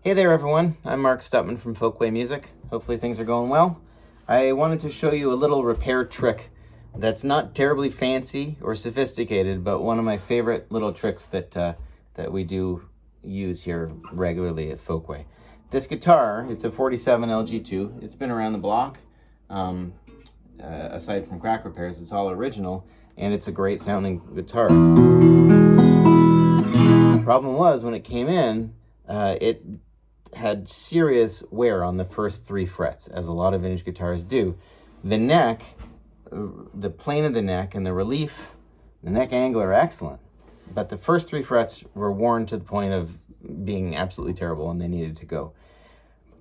Hey there everyone, I'm Mark Stutman from Folkway Music. Hopefully things are going well. I wanted to show you a little repair trick that's not terribly fancy or sophisticated, but one of my favorite little tricks that we do use here regularly at Folkway. This guitar, it's a 47 LG2. It's been around the block. Aside from crack repairs, it's all original, and it's a great sounding guitar. The problem was when it came in, it had serious wear on the first 3 frets, as a lot of vintage guitars do. The neck, the plane of the neck and the relief, the neck angle are excellent, but the first 3 frets were worn to the point of being absolutely terrible and they needed to go.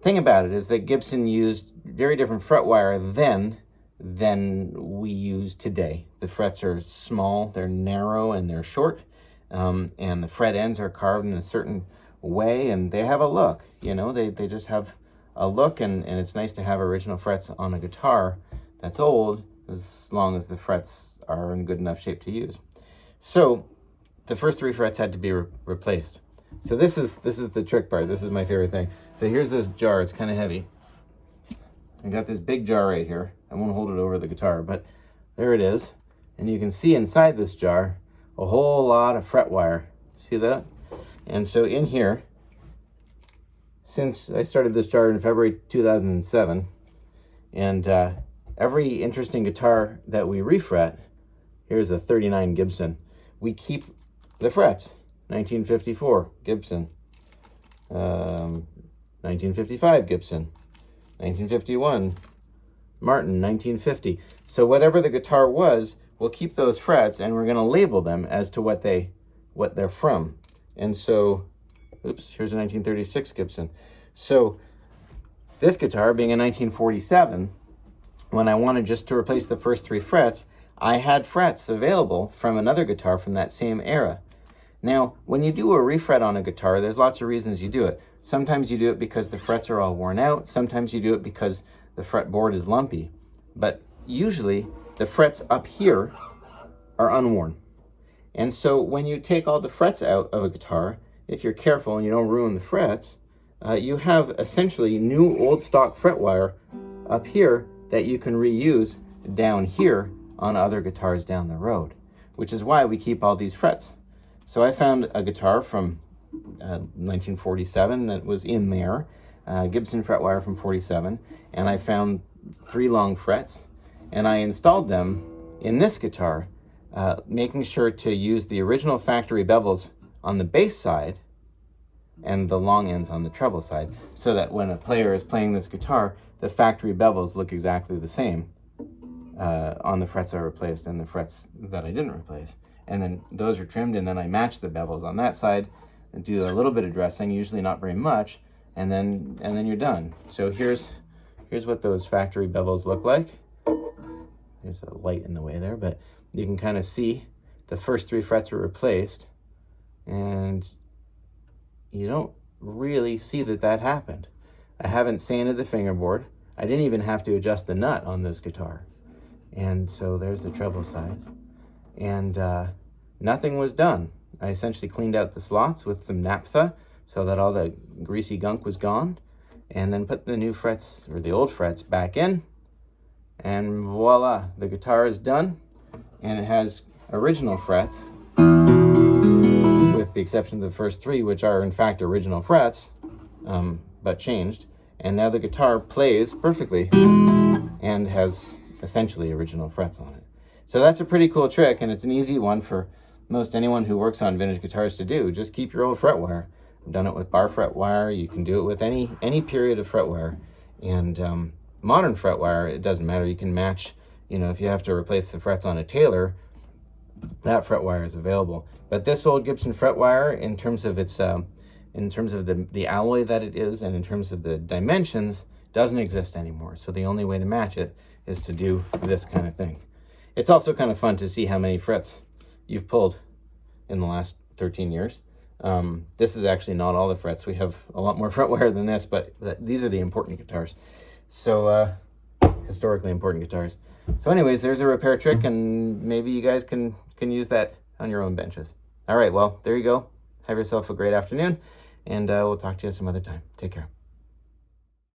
Thing about it is that Gibson used very different fret wire then than we use today. The frets are small, they're narrow, and they're short, and the fret ends are carved in a certain way, and they have a look, you know, they just have a look, and it's nice to have original frets on a guitar that's old, as long as the frets are in good enough shape to use. So the first 3 frets had to be replaced. So this is the trick part. This is my favorite thing. So here's this jar. It's kind of heavy. I got this big jar right here. I won't hold it over the guitar, but there it is. And you can see inside this jar a whole lot of fret wire. See that? And so in here, since I started this jar in February 2007, and every interesting guitar that we refret, here's a 39 Gibson, we keep the frets. 1954 Gibson, 1955 Gibson, 1951 Martin, 1950. So whatever the guitar was, we'll keep those frets, and we're going to label them as to what they're from. And so, oops, here's a 1936 Gibson. So this guitar, being a 1947, when I wanted just to replace the first 3 frets, I had frets available from another guitar from that same era. Now, when you do a refret on a guitar, there's lots of reasons you do it. Sometimes you do it because the frets are all worn out. Sometimes you do it because the fretboard is lumpy. But usually, the frets up here are unworn. And so when you take all the frets out of a guitar, if you're careful and you don't ruin the frets, you have essentially new old stock fret wire up here that you can reuse down here on other guitars down the road, which is why we keep all these frets. So I found a guitar from 1947 that was in there, Gibson fret wire from 47, and I found 3 long frets, and I installed them in this guitar, making sure to use the original factory bevels on the bass side and the long ends on the treble side, so that when a player is playing this guitar, the factory bevels look exactly the same on the frets I replaced and the frets that I didn't replace. And then those are trimmed, and then I match the bevels on that side and do a little bit of dressing, usually not very much, and then you're done. So here's what those factory bevels look like. There's a light in the way there, but you can kind of see the first 3 frets are replaced, and you don't really see that happened. I haven't sanded the fingerboard. I didn't even have to adjust the nut on this guitar. And so there's the treble side. And nothing was done. I essentially cleaned out the slots with some naphtha so that all the greasy gunk was gone, and then put the new frets, or the old frets, back in, and voila, the guitar is done, and it has original frets, with the exception of the first 3, which are in fact original frets, but changed, and now the guitar plays perfectly and has essentially original frets on it. So that's a pretty cool trick, and it's an easy one for most anyone who works on vintage guitars to do. Just keep your old fret wire. I've done it with bar fret wire. You can do it with any period of fret wire. And modern fret wire, it doesn't matter. You can match, you know, if you have to replace the frets on a Taylor, that fret wire is available. But this old Gibson fret wire, in terms of its, in terms of the alloy that it is, and in terms of the dimensions, doesn't exist anymore. So the only way to match it is to do this kind of thing. It's also kind of fun to see how many frets you've pulled in the last 13 years. This is actually not all the frets. We have a lot more fret wire than this, but these are the important guitars. So historically important guitars. So anyways, there's a repair trick, and maybe you guys can use that on your own benches. All right, well, there you go. Have yourself a great afternoon, and we'll talk to you some other time. Take care.